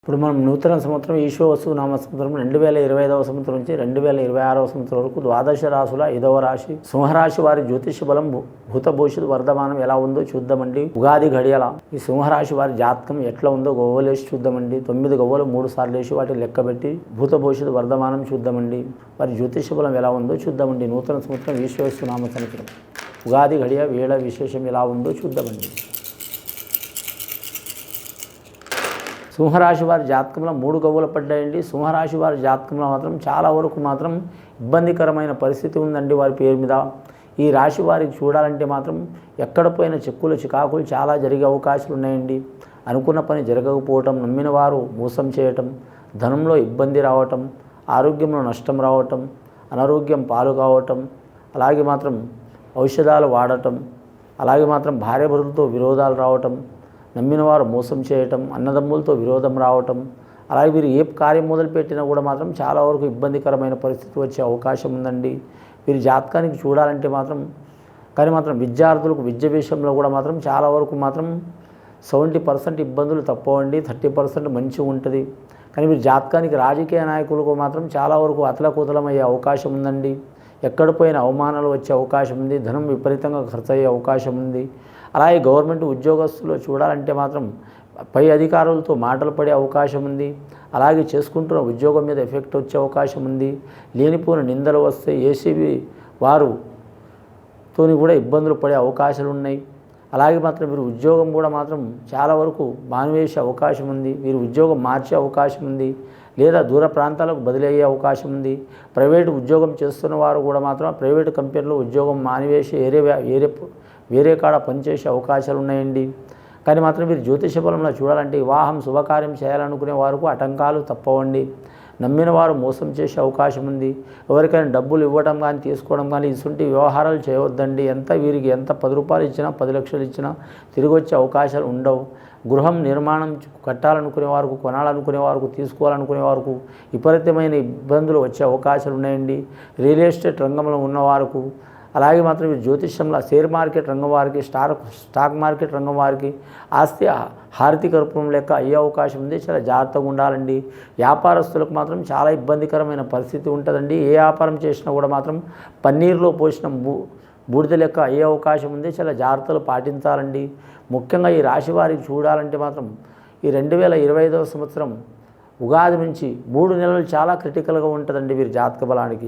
ఇప్పుడు మనం నూతన సంవత్సరం ఈశోవసు నామ సంవత్సరం 2025వ సంవత్సరం నుంచి 2026వ సంవత్సరం వరకు ద్వాదశ రాశుల 5వ రాశి సింహరాశి వారి జ్యోతిష బలం భూత భవిష్యత్తు వర్ధమానం ఎలా ఉందో చూద్దామండి. ఉగాది గడియల ఈ సింహరాశి వారి జాతకం ఎట్లా ఉందో గవ్వలేసి చూద్దామండి. 9 గవ్వలు 3 సార్లు వేసి వాటిని లెక్కబెట్టి భూత భవిష్యత్తు వర్ధమానం చూద్దామండి. వారి జ్యోతిష బలం ఎలా ఉందో చూద్దామండి. నూతన సంవత్సరం ఈశోవసు నామ సంవత్సరం ఉగాది గడియ వేళ విశేషం ఎలా ఉందో చూద్దామండి. సింహరాశి వారి జాతకంలో 3 గవ్వలు పడ్డాయండి. సింహరాశి వారి జాతకంలో మాత్రం చాలా వరకు మాత్రం ఇబ్బందికరమైన పరిస్థితి ఉందండి వారి పేరు మీద. ఈ రాశి వారికి చూడాలంటే మాత్రం ఎక్కడ పోయిన చిక్కులు చికాకులు చాలా జరిగే అవకాశాలు ఉన్నాయండి. అనుకున్న పని జరగకపోవటం, నమ్మిన వారు మోసం చేయటం, ధనంలో ఇబ్బంది రావటం, ఆరోగ్యంలో నష్టం రావటం, అనారోగ్యం పాలు కావటం, అలాగే మాత్రం ఔషధాలు వాడటం, అలాగే మాత్రం భార్యాభర్తలతో విరోధాలు రావటం, నమ్మిన వారు మోసం చేయటం, అన్నదమ్ములతో విరోధం రావటం, అలాగే వీరు ఏ కార్యం మొదలుపెట్టినా కూడా మాత్రం చాలా వరకు ఇబ్బందికరమైన పరిస్థితి వచ్చే అవకాశం ఉందండి. వీరి జాతకానికి చూడాలంటే మాత్రం విద్యార్థులకు విద్య విషయంలో కూడా మాత్రం చాలా వరకు మాత్రం 70% ఇబ్బందులు తప్పవండి, 30% మంచిగా ఉంటుంది. కానీ వీరి జాతకానికి రాజకీయ నాయకులకు మాత్రం చాలా వరకు అతలకుతలమయ్యే అవకాశం ఉందండి. ఎక్కడ పోయిన అవమానాలు వచ్చే అవకాశం ఉంది, ధనం విపరీతంగా ఖర్చు అయ్యే అవకాశం ఉంది. అలాగే గవర్నమెంట్ ఉద్యోగస్తులు చూడాలంటే మాత్రం పై అధికారులతో మాటలు పడే అవకాశం ఉంది. అలాగే చేసుకుంటున్న ఉద్యోగం మీద ఎఫెక్ట్ వచ్చే అవకాశం ఉంది. లేనిపోయిన నిందలు వస్తే ఏసీబీ వారుతోని కూడా ఇబ్బందులు పడే అవకాశాలు ఉన్నాయి. అలాగే మాత్రం వీరు ఉద్యోగం కూడా మాత్రం చాలా వరకు మానివేసే అవకాశం ఉంది. వీరు ఉద్యోగం మార్చే అవకాశం ఉంది, లేదా దూర ప్రాంతాలకు బదిలీ అయ్యే అవకాశం ఉంది. ప్రైవేటు ఉద్యోగం చేస్తున్న వారు కూడా మాత్రం ప్రైవేటు కంపెనీలో ఉద్యోగం మానివేసి వేరే కాడ పనిచేసే అవకాశాలు ఉన్నాయండి. కానీ మాత్రం వీరు జ్యోతిష బలంలో చూడాలంటే వివాహం శుభకార్యం చేయాలనుకునే వారికి ఆటంకాలు తప్పవండి. నమ్మిన వారు మోసం చేసే అవకాశం ఉంది. ఎవరికైనా డబ్బులు ఇవ్వడం కానీ తీసుకోవడం కానీ ఇటువంటి వ్యవహారాలు చేయవద్దండి. వీరికి ఎంత 10 రూపాయలు ఇచ్చినా 10 లక్షలు ఇచ్చినా తిరిగి వచ్చే అవకాశాలు ఉండవు. గృహం నిర్మాణం కట్టాలనుకునే వారికి, కొనాలనుకునే వారికి, తీసుకోవాలనుకునే వారికి విపరీతమైన ఇబ్బందులు వచ్చే అవకాశాలు ఉన్నాయండి. రియల్ ఎస్టేట్ రంగంలో ఉన్నవారికి, అలాగే మాత్రం ఈ జ్యోతిష్యంలో షేర్ మార్కెట్ రంగం వారికి, స్టాక్ మార్కెట్ రంగం వారికి ఆస్తి హారతిక రూపం లెక్క అయ్యే అవకాశం ఉంది. చాలా జాగ్రత్తగా ఉండాలండి. వ్యాపారస్తులకు మాత్రం చాలా ఇబ్బందికరమైన పరిస్థితి ఉంటుందండి. ఏ వ్యాపారం చేసినా కూడా మాత్రం పన్నీరులో పోసిన బూడిద లెక్క అయ్యే అవకాశం ఉంది. చాలా జాగ్రత్తలు పాటించాలండి. ముఖ్యంగా ఈ రాశి వారికి చూడాలంటే మాత్రం ఈ 2025వ సంవత్సరం ఉగాది నుంచి 3 నెలలు చాలా క్రిటికల్గా ఉంటుందండి వీరి జాతక బలానికి.